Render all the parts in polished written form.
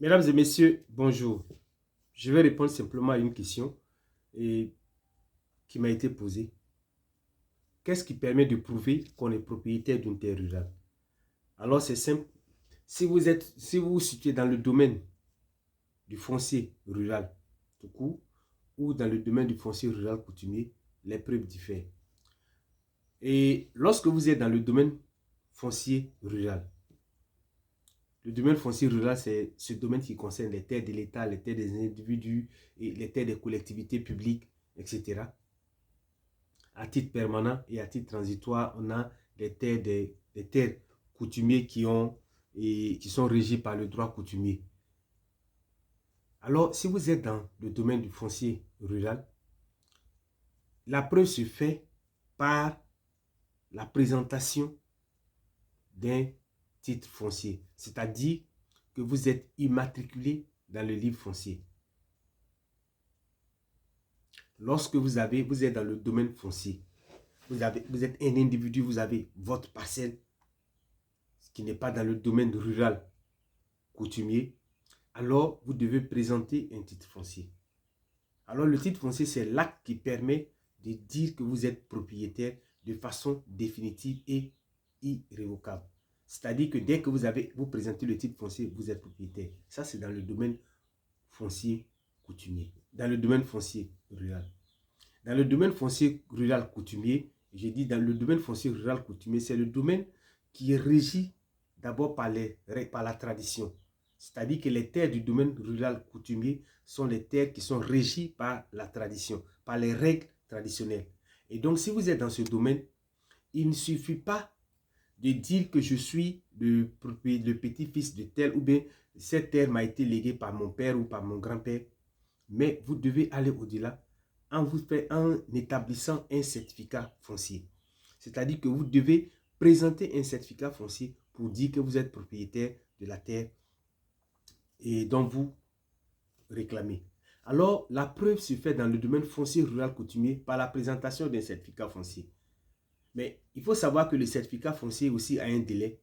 Mesdames et messieurs, bonjour. Je vais répondre simplement à une question qui m'a été posée. Qu'est-ce qui permet de prouver qu'on est propriétaire d'une terre rurale? Alors c'est simple. Si vous vous situez dans le domaine du foncier rural tout court ou dans le domaine du foncier rural coutumier, les preuves diffèrent. Et lorsque vous êtes dans le domaine foncier rural, le domaine foncier rural, c'est ce domaine qui concerne les terres de l'État, les terres des individus, et les terres des collectivités publiques, etc. À titre permanent et à titre transitoire, on a des terres coutumiers qui sont régies par le droit coutumier. Alors, si vous êtes dans le domaine du foncier rural, la preuve se fait par la présentation d'un titre foncier, c'est-à-dire que vous êtes immatriculé dans le livre foncier. Lorsque vous êtes dans le domaine foncier, vous êtes un individu, vous avez votre parcelle, ce qui n'est pas dans le domaine rural coutumier, alors vous devez présenter un titre foncier. Alors le titre foncier, c'est l'acte qui permet de dire que vous êtes propriétaire de façon définitive et irrévocable. C'est-à-dire que dès que vous présentez le titre foncier, vous êtes propriétaire. Ça, c'est dans le domaine foncier coutumier, dans le domaine foncier rural. Dans le domaine foncier rural coutumier, j'ai dit dans le domaine foncier rural coutumier, c'est le domaine qui est régi d'abord par la tradition. C'est-à-dire que les terres du domaine rural coutumier sont les terres qui sont régies par la tradition, par les règles traditionnelles. Et donc, si vous êtes dans ce domaine, il ne suffit pas de dire que je suis le petit-fils de tel ou bien cette terre m'a été léguée par mon père ou par mon grand-père. Mais vous devez aller au-delà en établissant un certificat foncier. C'est-à-dire que vous devez présenter un certificat foncier pour dire que vous êtes propriétaire de la terre et dont vous réclamez. Alors, la preuve se fait dans le domaine foncier rural coutumier par la présentation d'un certificat foncier. Mais il faut savoir que le certificat foncier aussi a un délai.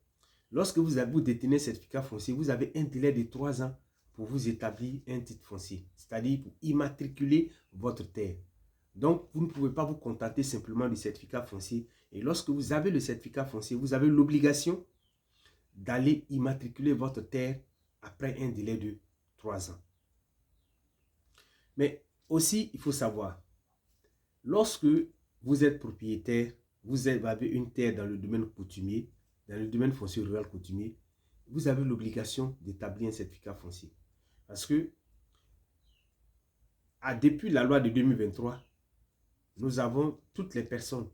Lorsque vous détenez un certificat foncier, vous avez un délai de 3 ans pour vous établir un titre foncier, c'est-à-dire pour immatriculer votre terre. Donc, vous ne pouvez pas vous contenter simplement du certificat foncier. Et lorsque vous avez le certificat foncier, vous avez l'obligation d'aller immatriculer votre terre après un délai de 3 ans. Mais aussi, il faut savoir, lorsque vous êtes propriétaire, vous avez une terre dans le domaine coutumier, dans le domaine foncier rural coutumier, vous avez l'obligation d'établir un certificat foncier. Parce que, depuis la loi de 2023, nous avons toutes les personnes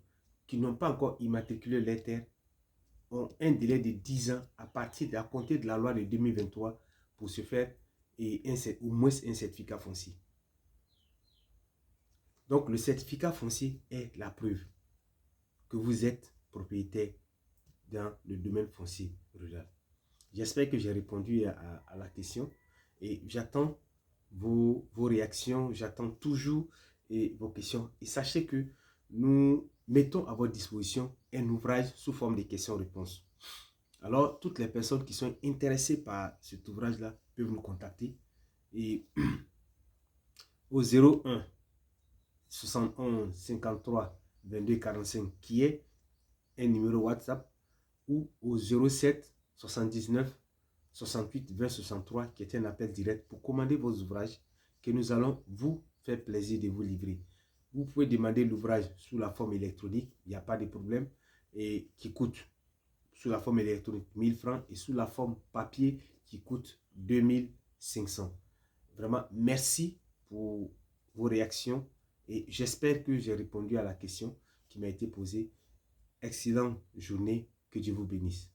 qui n'ont pas encore immatriculé les terres ont un délai de 10 ans à compter de la loi de 2023 pour se faire au moins un certificat foncier. Donc, le certificat foncier est la preuve que vous êtes propriétaire dans le domaine foncier rural. J'espère que j'ai répondu à la question et j'attends vos réactions, j'attends toujours vos questions. Et sachez que nous mettons à votre disposition un ouvrage sous forme de questions-réponses. Alors, toutes les personnes qui sont intéressées par cet ouvrage-là peuvent nous contacter et au 01 71 53 22 45 qui est un numéro WhatsApp ou au 07 79 68 20 63 qui est un appel direct pour commander vos ouvrages que nous allons vous faire plaisir de vous livrer. Vous pouvez demander l'ouvrage sous la forme électronique, il n'y a pas de problème, et qui coûte sous la forme électronique 1000 francs et sous la forme papier qui coûte 2500. Vraiment, merci pour vos réactions et j'espère que j'ai répondu à la question qui m'a été posée. Excellente journée, que Dieu vous bénisse.